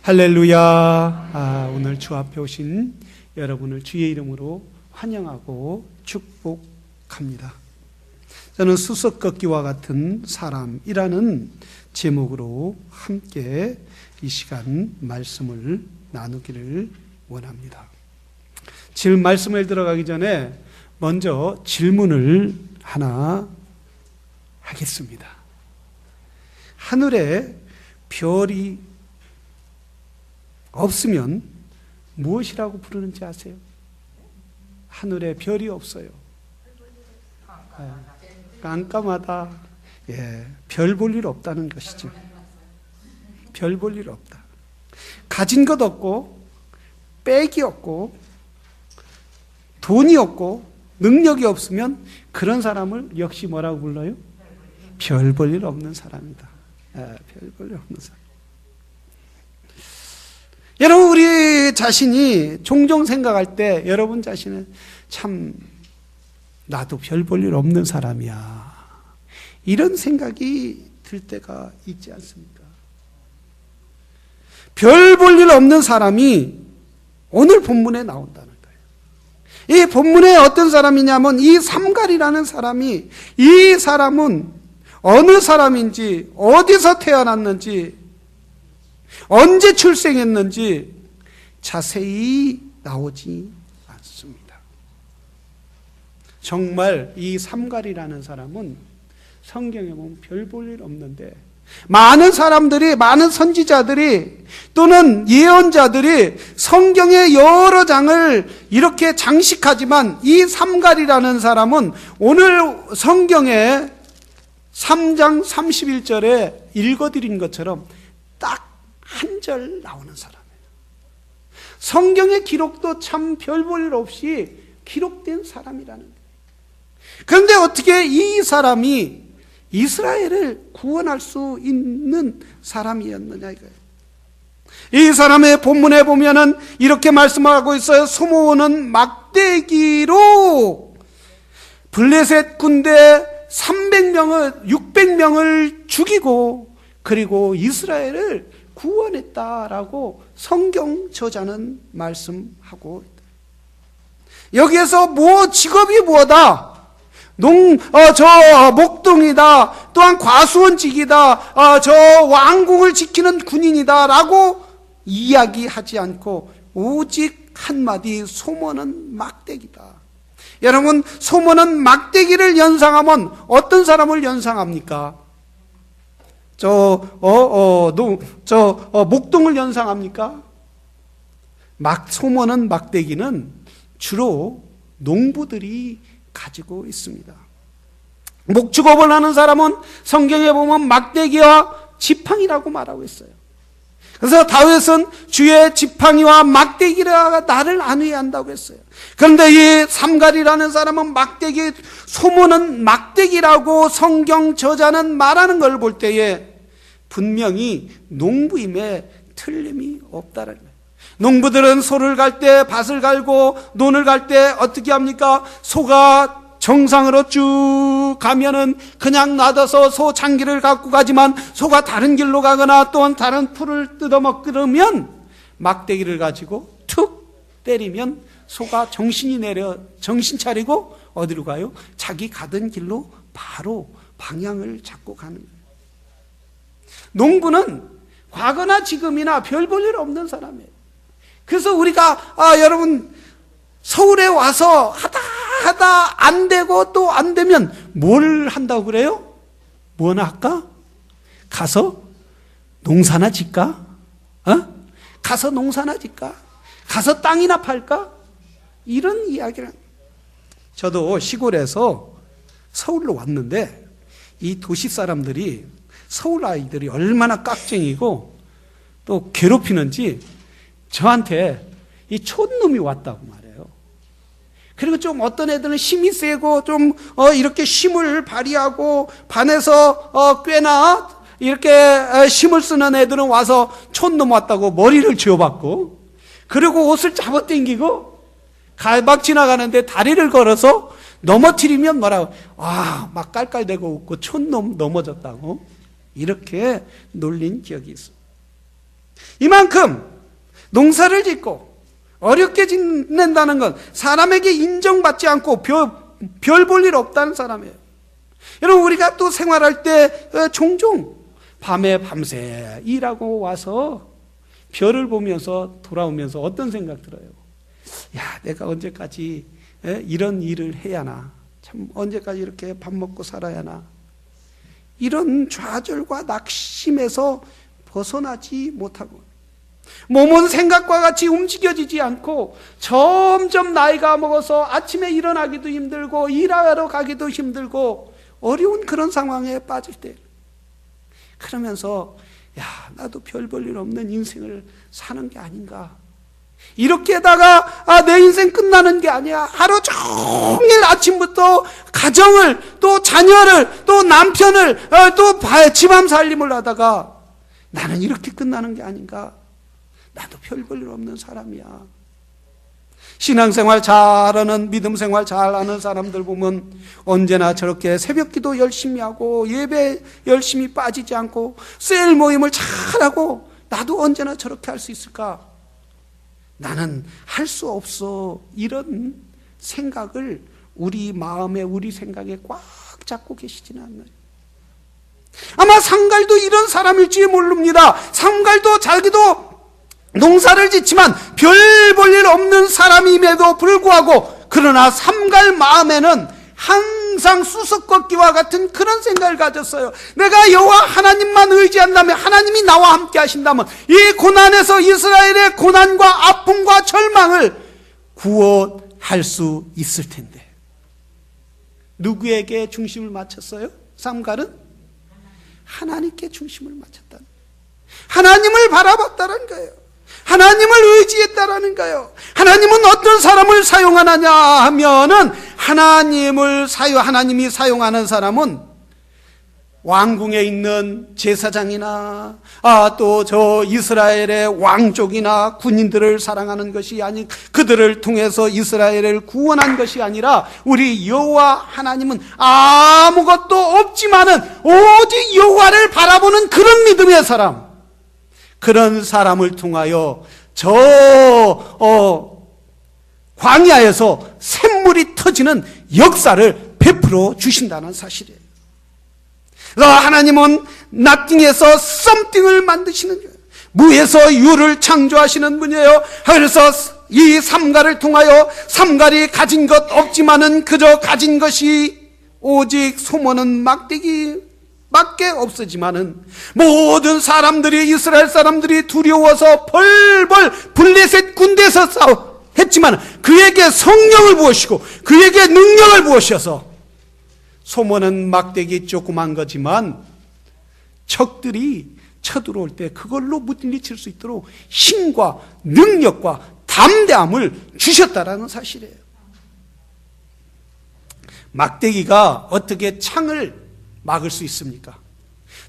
할렐루야. 오늘 주 앞에 오신 여러분을 주의 이름으로 환영하고 축복합니다. 저는 수석 걷기와 같은 사람이라는 제목으로 함께 이 시간 말씀을 나누기를 원합니다. 지금 말씀을 들어가기 전에 먼저 질문을 하나 하겠습니다. 하늘에 별이 없으면 무엇이라고 부르는지 아세요? 하늘에 별이 없어요. 깜깜하다. 별 볼 일 없다는 것이죠. 별 볼 일 없다. 가진 것 없고, 빽이 없고, 돈이 없고, 능력이 없으면 그런 사람을 역시 뭐라고 불러요? 별 볼 일 없는 사람이다. 별 볼 일 없는 사람. 여러분, 우리 자신이 종종 생각할 때 여러분 자신은 참 나도 별 볼 일 없는 사람이야, 이런 생각이 들 때가 있지 않습니까? 별 볼 일 없는 사람이 오늘 본문에 나온다는 거예요. 이 본문에 어떤 사람이냐면 이 삼갈이라는 사람이, 이 사람은 어느 사람인지, 어디서 태어났는지, 언제 출생했는지 자세히 나오지 않습니다. 정말 이 삼갈이라는 사람은 성경에 보면 별 볼 일 없는데, 많은 사람들이, 많은 선지자들이 또는 예언자들이 성경의 여러 장을 이렇게 장식하지만 이 삼갈이라는 사람은 오늘 성경의 3장 31절에 읽어드린 것처럼 딱 한 절 나오는 사람이에요. 성경의 기록도 참 별 볼 일 없이 기록된 사람이라는 거예요. 그런데 어떻게 이 사람이 이스라엘을 구원할 수 있는 사람이었느냐 이거예요. 이 사람의 본문에 보면은 이렇게 말씀하고 있어요. 소모는 막대기로 블레셋 군대 300명을 600명을 죽이고 그리고 이스라엘을 구원했다라고 성경 저자는 말씀하고 있다. 여기에서 직업이 뭐다? 목동이다. 또한 과수원직이다. 저 왕궁을 지키는 군인이다라고 이야기하지 않고 오직 한마디 소모는 막대기다. 여러분, 소모는 막대기를 연상하면 어떤 사람을 연상합니까? 목동을 연상합니까? 소모는 막대기는 주로 농부들이 가지고 있습니다. 목축업을 하는 사람은 성경에 보면 막대기와 지팡이라고 말하고 있어요. 그래서 다윗은 주의 지팡이와 막대기라 나를 안위한다고 했어요. 그런데 이 삼갈이라는 사람은 막대기, 소모는 막대기라고 성경 저자는 말하는 걸 볼 때에 분명히 농부임에 틀림이 없다는 거예요. 농부들은 소를 갈 때 밭을 갈고 논을 갈 때 어떻게 합니까? 소가 정상으로 쭉 가면은 그냥 놔둬서 소 장기를 갖고 가지만 소가 다른 길로 가거나 또한 다른 풀을 뜯어먹으면 막대기를 가지고 툭 때리면 소가 정신 차리고 어디로 가요? 자기 가던 길로 바로 방향을 잡고 가는 거예요. 농부는 과거나 지금이나 별 볼 일 없는 사람이에요. 그래서 우리가 여러분 서울에 와서 하다 안 되고 또 안 되면 뭘 한다고 그래요? 뭐나 할까? 가서 농사나 짓까? 가서 농사나 짓까? 가서 땅이나 팔까? 이런 이야기를. 저도 시골에서 서울로 왔는데 이 도시 사람들이, 서울 아이들이 얼마나 깍쟁이고 또 괴롭히는지 저한테 이 촌놈이 왔다고 말해요. 그리고 좀 어떤 애들은 힘이 세고 좀 이렇게 힘을 발휘하고 반에서 꽤나 이렇게 힘을 쓰는 애들은 와서 촌놈 왔다고 머리를 쥐어박고, 그리고 옷을 잡아당기고 막 지나가는데 다리를 걸어서 넘어뜨리면 뭐라고, 막 깔깔대고 웃고 촌놈 넘어졌다고 이렇게 놀린 기억이 있습니다. 이만큼 농사를 짓고 어렵게 지낸다는 건 사람에게 인정받지 않고 별 볼 일 없다는 사람이에요. 여러분, 우리가 또 생활할 때 종종 밤에 밤새 일하고 와서 별을 보면서 돌아오면서 어떤 생각 들어요? 야, 내가 언제까지 이런 일을 해야 하나? 참, 언제까지 이렇게 밥 먹고 살아야 하나? 이런 좌절과 낙심에서 벗어나지 못하고 몸은 생각과 같이 움직여지지 않고 점점 나이가 먹어서 아침에 일어나기도 힘들고 일하러 가기도 힘들고 어려운 그런 상황에 빠질 때, 그러면서 야, 나도 별 볼 일 없는 인생을 사는 게 아닌가, 이렇게다가 내 인생 끝나는 게 아니야, 하루 종일 아침부터 가정을 또 자녀를 또 남편을 또 집안 살림을 하다가 나는 이렇게 끝나는 게 아닌가, 나도 별 볼 일 없는 사람이야. 신앙생활 잘하는, 믿음생활 잘하는 사람들 보면 언제나 저렇게 새벽기도 열심히 하고 예배 열심히 빠지지 않고 셀 모임을 잘하고, 나도 언제나 저렇게 할 수 있을까? 나는 할 수 없어. 이런 생각을 우리 마음에, 우리 생각에 꽉 잡고 계시지는 않나요? 아마 상갈도 이런 사람일지 모릅니다. 상갈도 자기도 농사를 짓지만 별 볼 일 없는 사람임에도 불구하고, 그러나 삼갈 마음에는 항상 수석걷기와 같은 그런 생각을 가졌어요. 내가 여호와 하나님만 의지한다면, 하나님이 나와 함께 하신다면 이 고난에서 이스라엘의 고난과 아픔과 절망을 구원할 수 있을 텐데, 누구에게 중심을 맞췄어요? 삼갈은 하나님께 중심을 맞췄다는, 하나님을 바라봤다는 거예요. 하나님을 의지했다라는 거예요. 하나님은 어떤 사람을 사용하느냐 하면은, 하나님이 사용하는 사람은 왕궁에 있는 제사장이나 또 저 이스라엘의 왕족이나 군인들을 사랑하는 것이 아닌, 그들을 통해서 이스라엘을 구원한 것이 아니라 우리 여호와 하나님은 아무것도 없지만은 오직 여호와를 바라보는 그런 믿음의 사람, 그런 사람을 통하여 광야에서 샘물이 터지는 역사를 베풀어 주신다는 사실이에요. 하나님은 nothing에서 something을 만드시는 거예요. 무에서 유를 창조하시는 분이에요. 그래서 이 삼갈을 통하여, 삼갈이 가진 것 없지만은 그저 가진 것이 오직 소모는 막대기 밖에 없었지만은, 모든 사람들이, 이스라엘 사람들이 두려워서 벌벌 블레셋 군대에서 했지만 그에게 성령을 부으시고 그에게 능력을 부으셔서, 소모는 막대기 조그만 거지만 적들이 쳐들어올 때 그걸로 물리칠 수 있도록 힘과 능력과 담대함을 주셨다라는 사실이에요. 막대기가 어떻게 창을 막을 수 있습니까?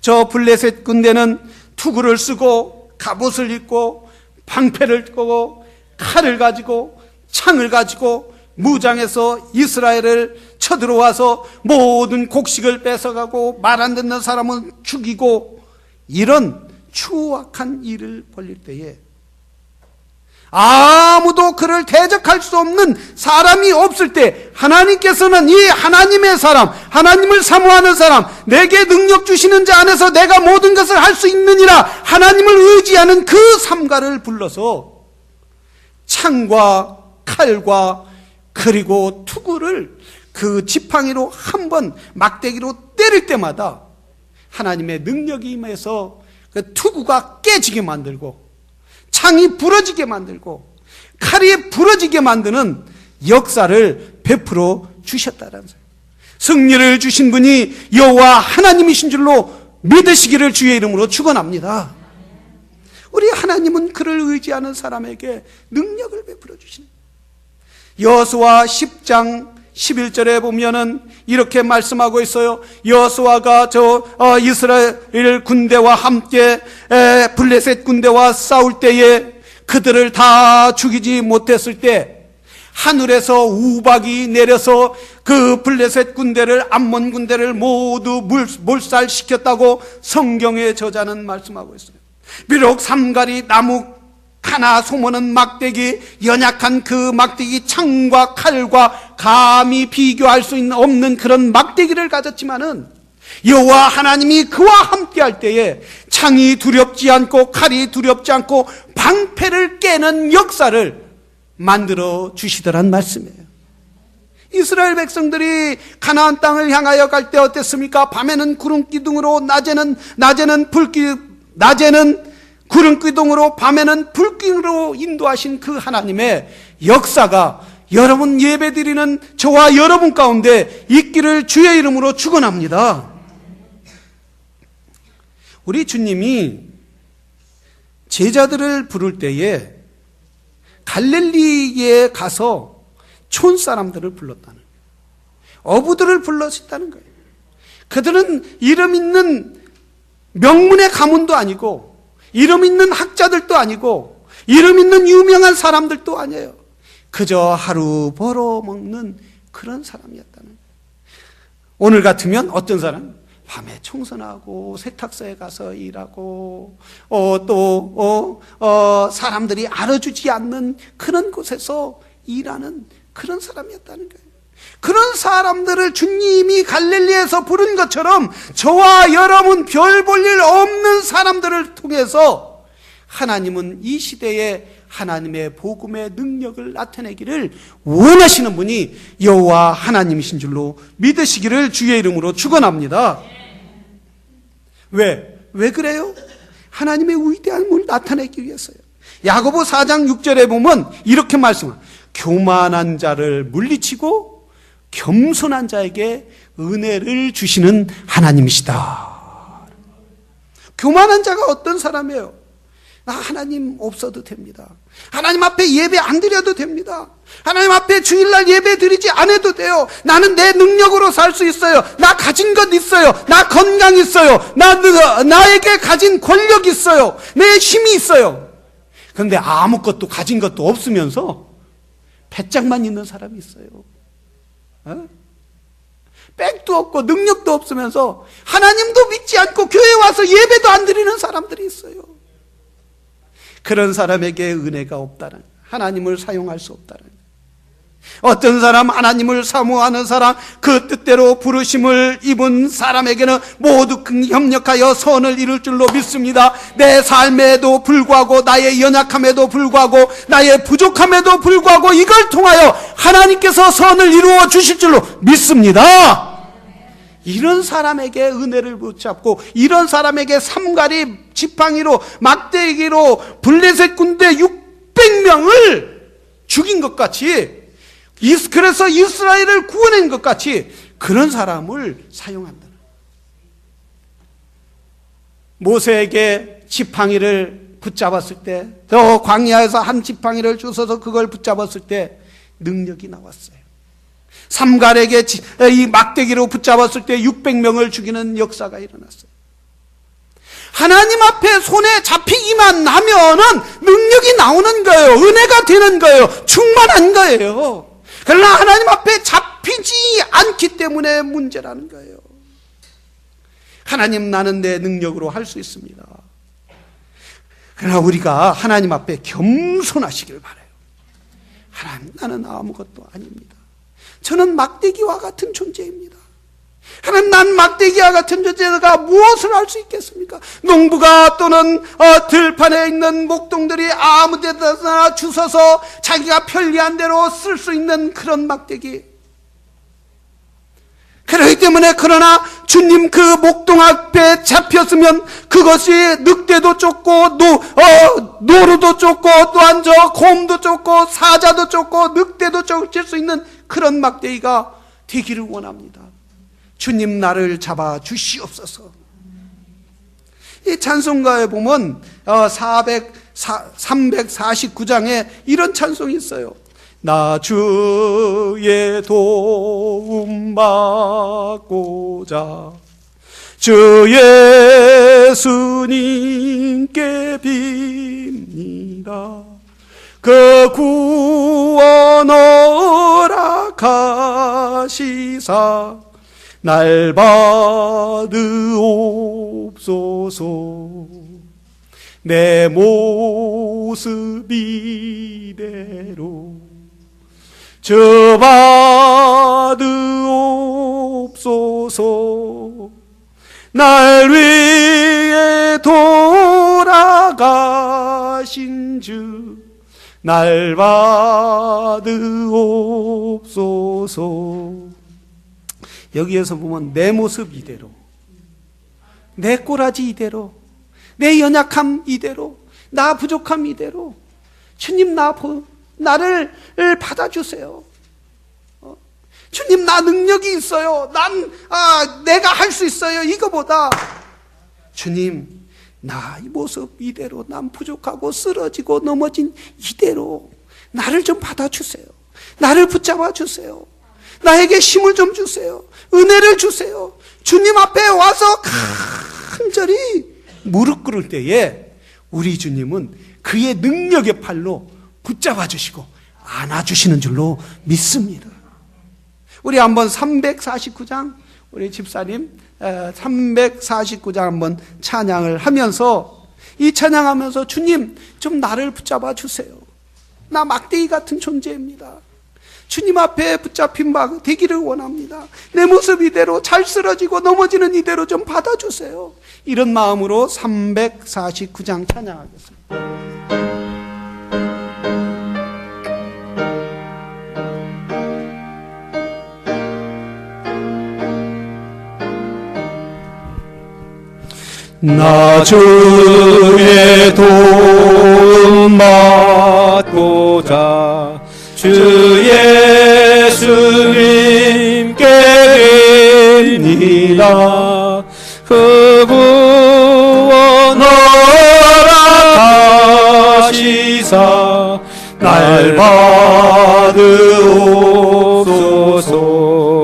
저 블레셋 군대는 투구를 쓰고 갑옷을 입고 방패를 끄고 칼을 가지고 창을 가지고 무장해서 이스라엘을 쳐들어와서 모든 곡식을 뺏어가고 말 안 듣는 사람은 죽이고, 이런 추악한 일을 벌릴 때에 아무도 그를 대적할 수 없는 사람이 없을 때, 하나님께서는 이 하나님의 사람, 하나님을 사모하는 사람, 내게 능력 주시는 자 안에서 내가 모든 것을 할 수 있느니라 하나님을 의지하는 그 삼갈을 불러서 창과 칼과 그리고 투구를 그 지팡이로 한번 막대기로 때릴 때마다 하나님의 능력이 임해서 그 투구가 깨지게 만들고, 창이 부러지게 만들고, 칼이 부러지게 만드는 역사를 베풀어 주셨다라는 거예요. 승리를 주신 분이 여호와 하나님이신 줄로 믿으시기를 주의 이름으로 축원합니다. 우리 하나님은 그를 의지하는 사람에게 능력을 베풀어 주시는 거예요. 여호수아 10장 11절에 보면은 이렇게 말씀하고 있어요. 여호수아가 이스라엘 군대와 함께 블레셋 군대와 싸울 때에 그들을 다 죽이지 못했을 때 하늘에서 우박이 내려서 그 블레셋 군대를, 암몬 군대를 모두 몰살시켰다고 성경의 저자는 말씀하고 있어요. 비록 삼가리 나무 하나 소모는 막대기, 연약한 그 막대기 창과 칼과 감히 비교할 수 없는 그런 막대기를 가졌지만은 여호와 하나님이 그와 함께 할 때에 창이 두렵지 않고 칼이 두렵지 않고 방패를 깨는 역사를 만들어 주시더란 말씀이에요. 이스라엘 백성들이 가나안 땅을 향하여 갈 때 어땠습니까? 밤에는 구름 기둥으로, 낮에는 구름 기둥으로, 밤에는 불기둥으로 인도하신 그 하나님의 역사가 여러분 예배드리는 저와 여러분 가운데 있기를 주의 이름으로 축원합니다. 우리 주님이 제자들을 부를 때에 갈릴리에 가서 촌 사람들을 불렀다는 거예요. 어부들을 불렀다는 거예요. 그들은 이름 있는 명문의 가문도 아니고, 이름 있는 학자들도 아니고, 이름 있는 유명한 사람들도 아니에요. 그저 하루 벌어먹는 그런 사람이었다는 거예요. 오늘 같으면 어떤 사람? 밤에 청소하고 세탁소에 가서 일하고 사람들이 알아주지 않는 그런 곳에서 일하는 그런 사람이었다는 거예요. 그런 사람들을 주님이 갈릴리에서 부른 것처럼 저와 여러분 별 볼 일 없는 사람들을 통해서 하나님은 이 시대에 하나님의 복음의 능력을 나타내기를 원하시는 분이 여호와 하나님이신 줄로 믿으시기를 주의 이름으로 축원합니다. 왜 그래요? 하나님의 위대함을 나타내기 위해서요. 야고보 4장 6절에 보면 이렇게 말씀합니다. 교만한 자를 물리치고 겸손한 자에게 은혜를 주시는 하나님이시다. 교만한 자가 어떤 사람이에요? 나 하나님 없어도 됩니다. 하나님 앞에 예배 안 드려도 됩니다. 하나님 앞에 주일날 예배 드리지 않아도 돼요. 나는 내 능력으로 살 수 있어요. 나 가진 것 있어요. 나 건강 있어요. 나에게 가진 권력 있어요. 내 힘이 있어요. 그런데 아무것도 가진 것도 없으면서 배짱만 있는 사람이 있어요. 백도 없고 능력도 없으면서 하나님도 믿지 않고 교회에 와서 예배도 안 드리는 사람들이 있어요. 그런 사람에게 은혜가 없다는, 하나님을 사용할 수 없다는. 어떤 사람, 하나님을 사모하는 사람, 그 뜻대로 부르심을 입은 사람에게는 모두 협력하여 선을 이룰 줄로 믿습니다. 내 삶에도 불구하고, 나의 연약함에도 불구하고, 나의 부족함에도 불구하고 이걸 통하여 하나님께서 선을 이루어 주실 줄로 믿습니다. 이런 사람에게 은혜를 붙잡고, 이런 사람에게 삼가리 지팡이로, 막대기로 블레셋 군대 600명을 죽인 것 같이, 그래서 이스라엘을 구원한 것 같이 그런 사람을 사용한다. 모세에게 지팡이를 붙잡았을 때, 저 광야에서 한 지팡이를 주워서 그걸 붙잡았을 때 능력이 나왔어요. 삼갈에게 이 막대기로 붙잡았을 때 600명을 죽이는 역사가 일어났어요. 하나님 앞에 손에 잡히기만 하면은 능력이 나오는 거예요. 은혜가 되는 거예요. 충만한 거예요. 그러나 하나님 앞에 잡히지 않기 때문에 문제라는 거예요. 하나님, 나는 내 능력으로 할 수 있습니다. 그러나 우리가 하나님 앞에 겸손하시길 바라요. 하나님, 나는 아무것도 아닙니다. 저는 막대기와 같은 존재입니다. 하나님, 난 막대기와 같은 존재가 무엇을 할 수 있겠습니까? 농부가 또는 들판에 있는 목동들이 아무 데나 주워서 자기가 편리한 대로 쓸 수 있는 그런 막대기. 그렇기 때문에, 그러나 주님 그 목동 앞에 잡혔으면 그것이 늑대도 쫓고 노루도 쫓고 또한 곰도 쫓고 사자도 쫓고 늑대도 쫓을 수 있는 그런 막대기가 되기를 원합니다. 주님, 나를 잡아 주시옵소서. 이 찬송가에 보면 349장에 이런 찬송이 있어요. 나 주의 도움 받고자 주 예수님께 빕니다. 그 구원 허락하시사 날 받으옵소서. 내 모습 이대로 저받으옵소서. 날 위해 돌아가신 주 날 받으옵소서. 여기에서 보면 내 모습 이대로, 내 꼬라지 이대로, 내 연약함 이대로, 나 부족함 이대로 주님 나를 받아주세요. 주님 나 능력이 있어요. 내가 할 수 있어요. 이거보다 주님 나 이 모습 이대로, 난 부족하고 쓰러지고 넘어진 이대로 나를 좀 받아주세요. 나를 붙잡아 주세요. 나에게 힘을 좀 주세요. 은혜를 주세요. 주님 앞에 와서 간절히 무릎 꿇을 때에 우리 주님은 그의 능력의 팔로 붙잡아 주시고 안아주시는 줄로 믿습니다. 우리 한번 349장, 우리 집사님 349장 한번 찬양을 하면서, 이 찬양하면서 주님 좀 나를 붙잡아 주세요. 나 막대기 같은 존재입니다. 주님 앞에 붙잡힌 바 되기를 원합니다. 내 모습 이대로, 잘 쓰러지고 넘어지는 이대로 좀 받아주세요. 이런 마음으로 349장 찬양하겠습니다. 나 주의 도움 받고자 주 예수님께 립니다. 그 구원 허락하시사 날 받으옵소서.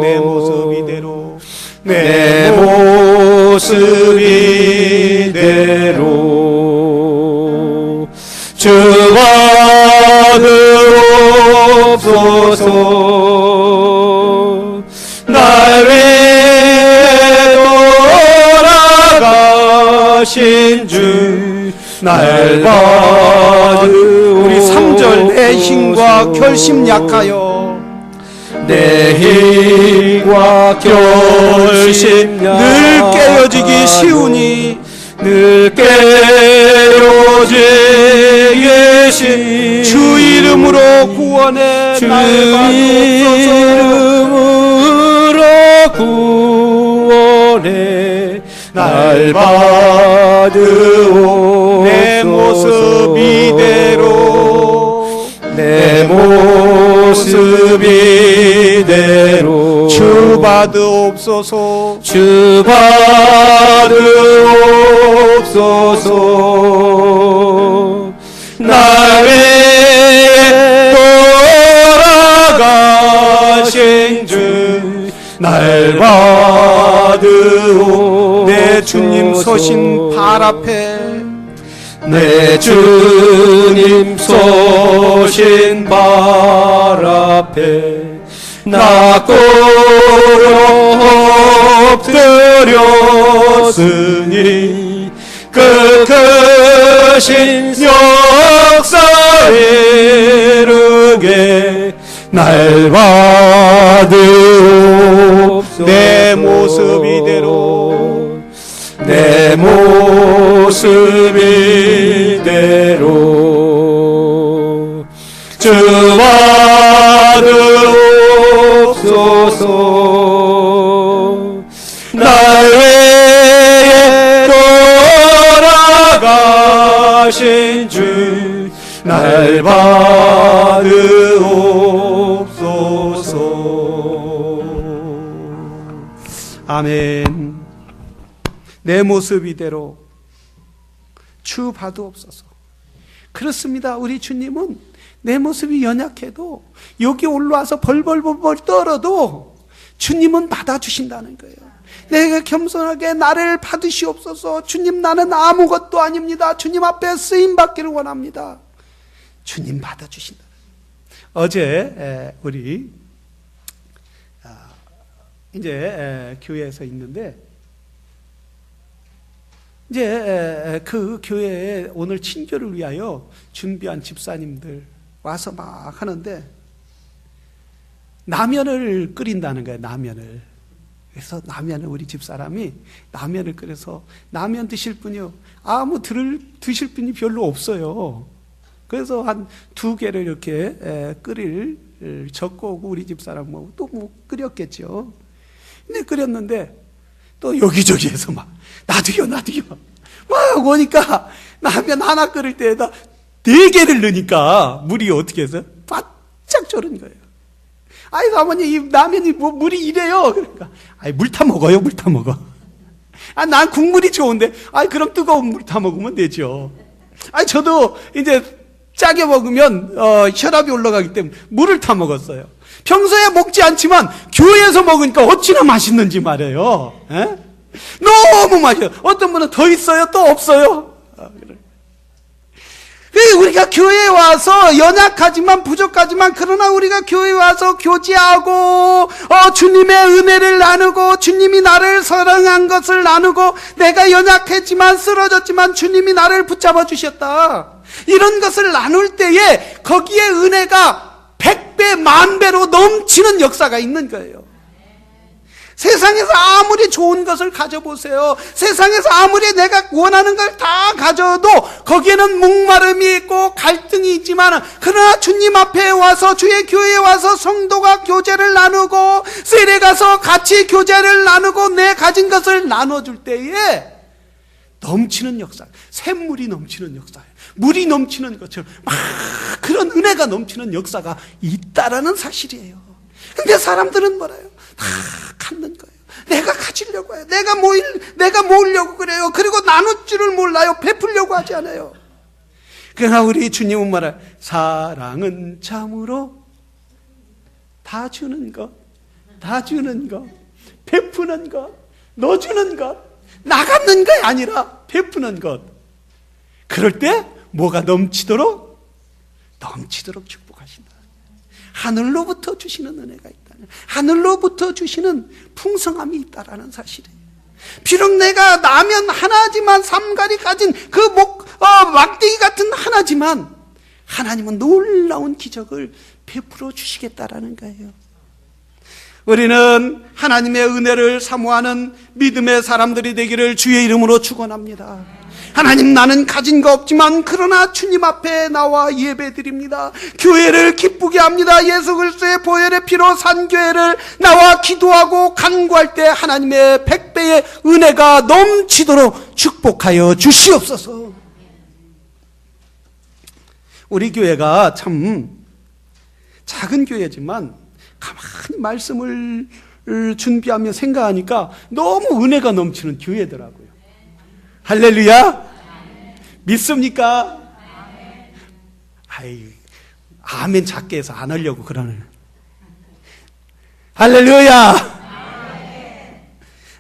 내 모습 이대로, 내 모습 이대로 주 받으옵소서. 날 위해 돌아가신 주 날 받으옵소서. 우리 3절 내 힘과 결심 약하여, 내 힘과 결심 늘 깨어지기 쉬우니 늘 깨어지기 쉬 주 이름으로 구원해 주 이름으로 구원해 날 받으옵소서. 내 모습 이대로, 내 모습 이대로 주 받으옵소서. 주 받으옵소서. 날 위해 돌아가신 주 날 받으옵소서. 내 주님 서신 발 앞에, 내 주님 서신 발 앞에 나 꼭 엎드렸으니 그 크신 역사 이루게 날 받으옵소서. 내 모습 이대로, 내 모습 이대로 주 받으옵소서. 날 위해 돌아가신 주 날 받으옵소서. 아멘. 내 모습 이대로 주 받으옵소서. 그렇습니다. 우리 주님은 내 모습이 연약해도, 여기 올라와서 벌벌벌벌 떨어도 주님은 받아주신다는 거예요. 내가 겸손하게 나를 받으시옵소서. 주님 나는 아무것도 아닙니다. 주님 앞에 쓰임받기를 원합니다. 주님 받아주신다. 어제 우리 이제 교회에서 있는데, 이제 그 교회에 오늘 친교를 위하여 준비한 집사님들 와서 막 하는데 라면을 끓인다는 거예요. 라면을. 그래서 라면을 우리 집사람이 라면을 끓여서 라면 드실 분이요. 드실 분이 별로 없어요. 그래서 한 2개를 이렇게 끓일 적고 오고 우리 집사람하고 또 뭐 끓였겠죠. 근데 끓였는데 또 여기저기에서 막 나도요. 막 오니까 라면 하나 끓일 때에다 4개를 넣으니까 물이 어떻게 해서 바짝 졸은 거예요. 아이고 아버님 이 라면이 뭐 물이 이래요. 그러니까 물 타 먹어요. 물 타 먹어. 난 국물이 좋은데 그럼 뜨거운 물 타 먹으면 되죠. 저도 이제 짜게 먹으면 혈압이 올라가기 때문에 물을 타 먹었어요. 평소에 먹지 않지만 교회에서 먹으니까 어찌나 맛있는지 말이에요. 에? 너무 맛있어요. 어떤 분은 더 있어요, 또 없어요. 우리가 교회에 와서 연약하지만 부족하지만 그러나 우리가 교회에 와서 교제하고 주님의 은혜를 나누고 주님이 나를 사랑한 것을 나누고 내가 연약했지만 쓰러졌지만 주님이 나를 붙잡아 주셨다. 이런 것을 나눌 때에 거기에 은혜가 100배, 10,000배로 넘치는 역사가 있는 거예요. 세상에서 아무리 좋은 것을 가져보세요. 세상에서 아무리 내가 원하는 걸 다 가져도 거기에는 목마름이 있고 갈등이 있지만 그러나 주님 앞에 와서 주의 교회에 와서 성도가 교제를 나누고 셀에 가서 같이 교제를 나누고 내 가진 것을 나눠줄 때에 넘치는 역사, 샘물이 넘치는 역사예요. 물이 넘치는 것처럼 막 그런 은혜가 넘치는 역사가 있다라는 사실이에요. 근데 사람들은 뭐래요? 다 갖는 거예요. 내가 가지려고 해요. 내가 모으려고 그래요. 그리고 나눌 줄을 몰라요. 베풀려고 하지 않아요. 그러나 우리 주님은 말해요. 사랑은 참으로 다 주는 것, 베푸는 것, 넣어주는 것, 나가는 것이 아니라 베푸는 것. 그럴 때 뭐가 넘치도록 축복하신다. 하늘로부터 주시는 은혜가 있다. 하늘로부터 주시는 풍성함이 있다라는 사실이에요. 비록 내가 라면 하나지만 삼가리 가진 막대기 같은 하나지만 하나님은 놀라운 기적을 베풀어 주시겠다라는 거예요. 우리는 하나님의 은혜를 사모하는 믿음의 사람들이 되기를 주의 이름으로 축원합니다. 하나님, 나는 가진 거 없지만 그러나 주님 앞에 나와 예배드립니다. 교회를 기쁘게 합니다. 예수 그리스도의 보혈의 피로 산 교회를 나와 기도하고 간구할 때 하나님의 100배의 은혜가 넘치도록 축복하여 주시옵소서. 우리 교회가 참 작은 교회지만 가만히 말씀을 준비하며 생각하니까 너무 은혜가 넘치는 교회더라고요. 할렐루야. 믿습니까? 아멘 작게 해서 안 하려고 그러는. 할렐루야.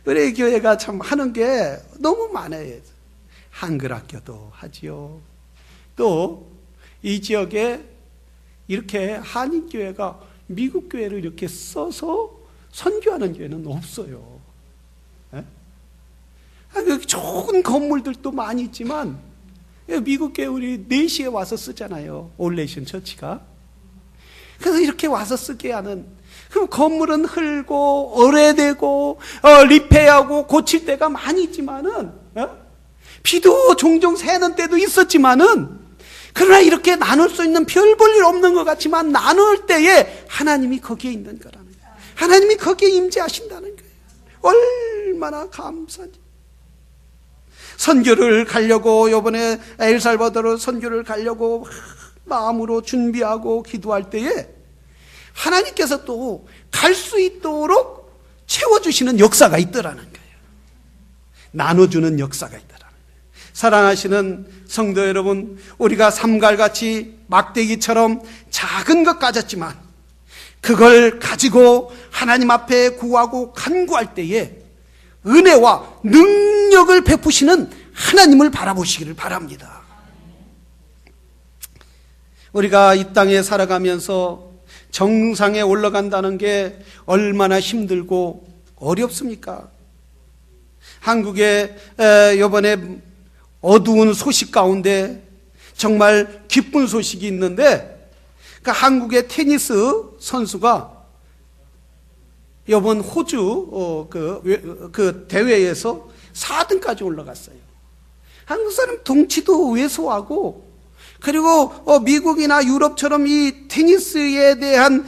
우리 교회가 참 하는 게 너무 많아요. 한글학교도 하지요. 또 이 지역에 이렇게 한인교회가 미국 교회를 이렇게 써서 선교하는 교회는 없어요. 좋은 건물들도 많이 있지만 미국 교회 우리 4시에 와서 쓰잖아요. 올레이션 처치가. 그래서 이렇게 와서 쓰게 하는, 그럼 건물은 흘고 오래되고 리페어하고 고칠 때가 많이 있지만은 비도 종종 새는 때도 있었지만은 그러나 이렇게 나눌 수 있는 별 볼 일 없는 것 같지만 나눌 때에 하나님이 거기에 있는 거라는 거예요. 하나님이 거기에 임재하신다는 거예요. 얼마나 감사한지. 선교를 가려고 이번에 엘살바도르 선교를 가려고 마음으로 준비하고 기도할 때에 하나님께서 또 갈 수 있도록 채워주시는 역사가 있더라는 거예요. 나눠주는 역사가 있더라는 거예요. 사랑하시는 성도 여러분, 우리가 삼갈같이 막대기처럼 작은 것 가졌지만 그걸 가지고 하나님 앞에 구하고 간구할 때에 은혜와 능력을 베푸시는 하나님을 바라보시기를 바랍니다. 우리가 이 땅에 살아가면서 정상에 올라간다는 게 얼마나 힘들고 어렵습니까? 한국에 이번에 어두운 소식 가운데 정말 기쁜 소식이 있는데, 그러니까 한국의 테니스 선수가 이번 호주 그 대회에서 4등까지 올라갔어요. 한국 사람 덩치도 왜소하고, 그리고 미국이나 유럽처럼 이 테니스에 대한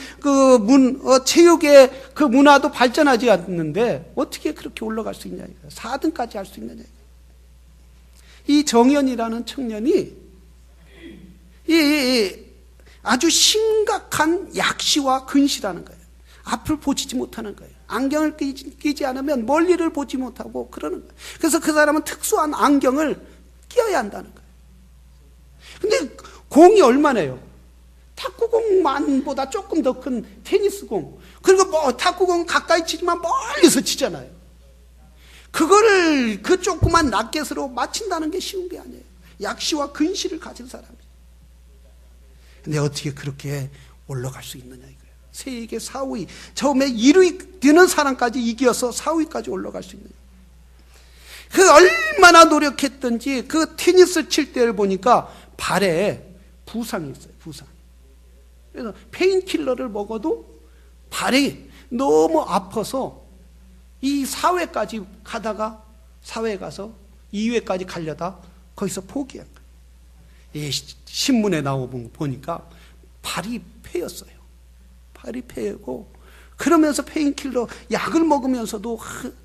체육의 그 문화도 발전하지 않는데 어떻게 그렇게 올라갈 수 있냐, 4등까지 할 수 있느냐. 이 정연이라는 청년이 아주 심각한 약시와 근시라는 거예요. 앞을 보지 못하는 거예요. 안경을 끼지 않으면 멀리를 보지 못하고 그러는 거예요. 그래서 그 사람은 특수한 안경을 끼어야 한다는 거예요. 근데 공이 얼마나요? 탁구공만보다 조금 더 큰 테니스공. 그리고 탁구공 가까이 치지만 멀리서 치잖아요. 그거를 그 조그만 라켓으로 맞춘다는 게 쉬운 게 아니에요. 약시와 근시를 가진 사람이에요. 근데 어떻게 그렇게 올라갈 수 있느냐 이거예요. 세계 4위, 처음에 1위 되는 사람까지 이겨서 4위까지 올라갈 수 있느냐. 그 얼마나 노력했던지 그 테니스 칠 때를 보니까 발에 부상이 있어요. 부상. 그래서 페인킬러를 먹어도 발이 너무 아파서 이 4회까지 가다가 4회 가서 2회까지 가려다 거기서 포기한 거예요. 이 신문에 나오고 보니까 발이 패였어요. 발이 패고, 그러면서 페인킬러 약을 먹으면서도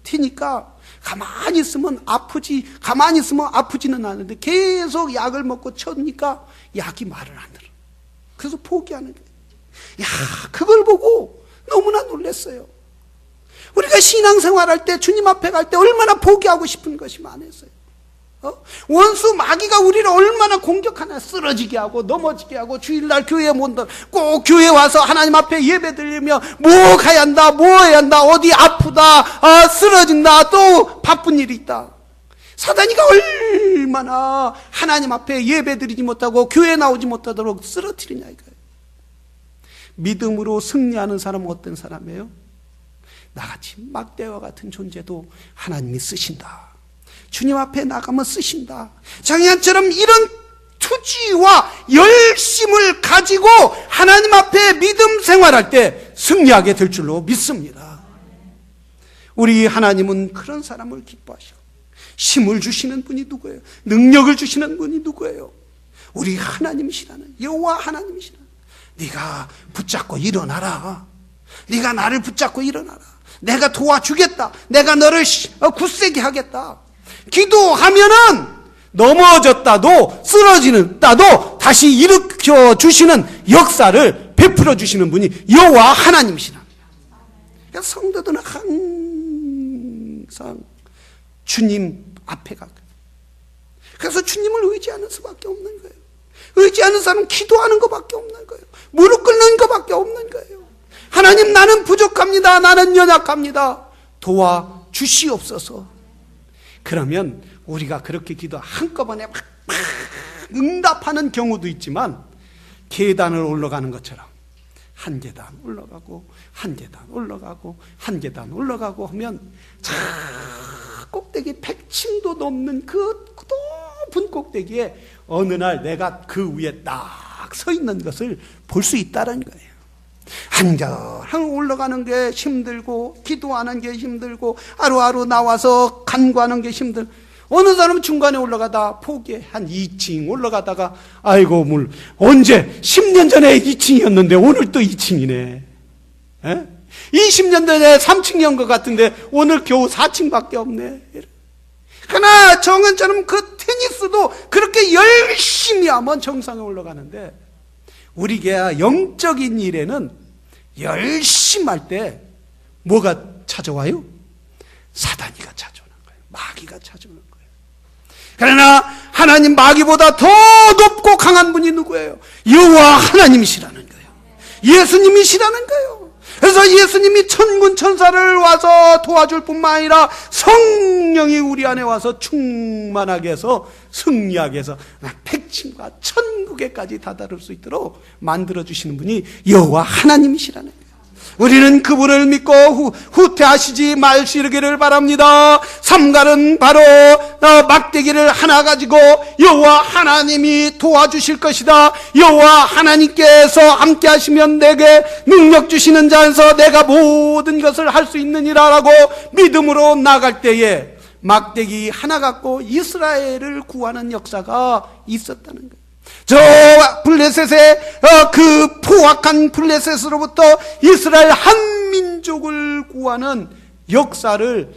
튀니까 가만히 있으면 아프지는 않은데 계속 약을 먹고 쳐니까 약이 말을 안 들어. 그래서 포기하는 거예요. 그걸 보고 너무나 놀랐어요. 우리가 신앙생활할 때, 주님 앞에 갈 때 얼마나 포기하고 싶은 것이 많았어요. 원수 마귀가 우리를 얼마나 공격하나. 쓰러지게 하고 넘어지게 하고, 주일날 교회에 못 온다, 꼭 교회 와서 하나님 앞에 예배 드리며 뭐 가야 한다, 뭐 해야 한다, 어디 아프다, 쓰러진다, 또 바쁜 일이 있다. 사단이가 얼마나 하나님 앞에 예배 드리지 못하고 교회 나오지 못하도록 쓰러뜨리냐 이거예요. 믿음으로 승리하는 사람은 어떤 사람이에요? 나같이 막대와 같은 존재도 하나님이 쓰신다. 주님 앞에 나가면 쓰신다. 장난처럼 이런 투지와 열심을 가지고 하나님 앞에 믿음 생활할 때 승리하게 될 줄로 믿습니다. 우리 하나님은 그런 사람을 기뻐하시고, 힘을 주시는 분이 누구예요? 능력을 주시는 분이 누구예요? 우리 하나님이시라는, 여호와 하나님이시라는. 네가 붙잡고 일어나라. 네가 나를 붙잡고 일어나라. 내가 도와주겠다. 내가 너를 굳세게 하겠다. 기도하면은 넘어졌다도 쓰러지는다도 다시 일으켜 주시는 역사를 베풀어 주시는 분이 여호와 하나님이시라. 그러니까 성도들은 항상 주님 앞에 가고, 그래서 주님을 의지하는 수밖에 없는 거예요. 의지하는 사람은 기도하는 것밖에 없는 거예요. 무릎 꿇는 것밖에 없는 거예요. 하나님, 나는 부족합니다. 나는 연약합니다. 도와주시옵소서. 그러면 우리가 그렇게 기도 한꺼번에 막 응답하는 경우도 있지만, 계단을 올라가는 것처럼 한 계단 올라가고 한 계단 올라가고 한 계단 올라가고 하면 저 꼭대기 100층도 넘는 그 높은 꼭대기에 어느 날 내가 그 위에 딱 서 있는 것을 볼 수 있다는 거예요. 한절한 올라가는 게 힘들고, 기도하는 게 힘들고, 하루하루 나와서 간구하는 게 힘들고, 어느 사람은 중간에 올라가다 포기해. 한 2층 올라가다가 아이고 언제 10년 전에 2층이었는데 오늘 또 2층이네. 20년 전에 3층이었던 것 같은데 오늘 겨우 4층밖에 없네. 그러나 정은처럼 그 테니스도 그렇게 열심히 하면 정상에 올라가는데, 우리가 영적인 일에는 열심히 할 때 뭐가 찾아와요? 사단이가 찾아오는 거예요. 마귀가 찾아오는 거예요. 그러나 하나님 마귀보다 더 높고 강한 분이 누구예요? 여호와 하나님이시라는 거예요. 예수님이시라는 거예요. 그래서 예수님이 천군 천사를 와서 도와줄 뿐만 아니라 성령이 우리 안에 와서 충만하게 해서 승리하게 해서 백층과 천국에까지 다다를 수 있도록 만들어주시는 분이 여호와 하나님이시라는 거예요. 우리는 그분을 믿고 후퇴하시지 마시기를 바랍니다. 삼갈은 바로 막대기를 하나 가지고 여호와 하나님이 도와주실 것이다. 여호와 하나님께서 함께 하시면 내게 능력 주시는 자에서 내가 모든 것을 할 수 있느니라 라고 믿음으로 나갈 때에 막대기 하나 갖고 이스라엘을 구하는 역사가 있었다는 거예요. 저 블레셋의 그 포악한 블레셋으로부터 이스라엘 한 민족을 구하는 역사를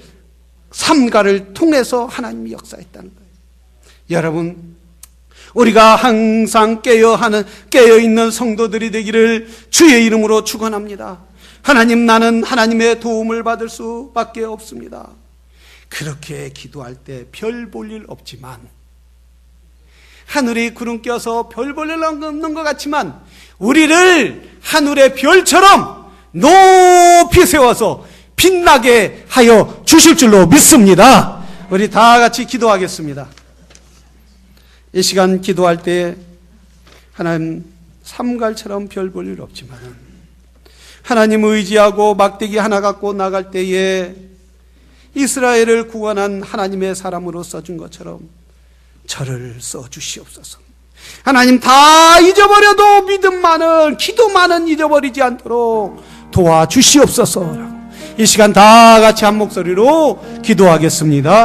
삼가를 통해서 하나님이 역사했다는 거예요. 여러분, 우리가 항상 깨어있는 성도들이 되기를 주의 이름으로 축원합니다. 하나님, 나는 하나님의 도움을 받을 수밖에 없습니다. 그렇게 기도할 때 별 볼 일 없지만, 하늘이 구름 껴서 별 볼 일 없는 것 같지만 우리를 하늘의 별처럼 높이 세워서 빛나게 하여 주실 줄로 믿습니다. 우리 다 같이 기도하겠습니다. 이 시간 기도할 때 하나님, 삼갈처럼 별 볼 일 없지만 하나님 의지하고 막대기 하나 갖고 나갈 때에 이스라엘을 구원한 하나님의 사람으로 써준 것처럼 저를 써주시옵소서. 하나님, 다 잊어버려도 믿음만은, 기도만은 잊어버리지 않도록 도와주시옵소서. 이 시간 다 같이 한 목소리로 기도하겠습니다.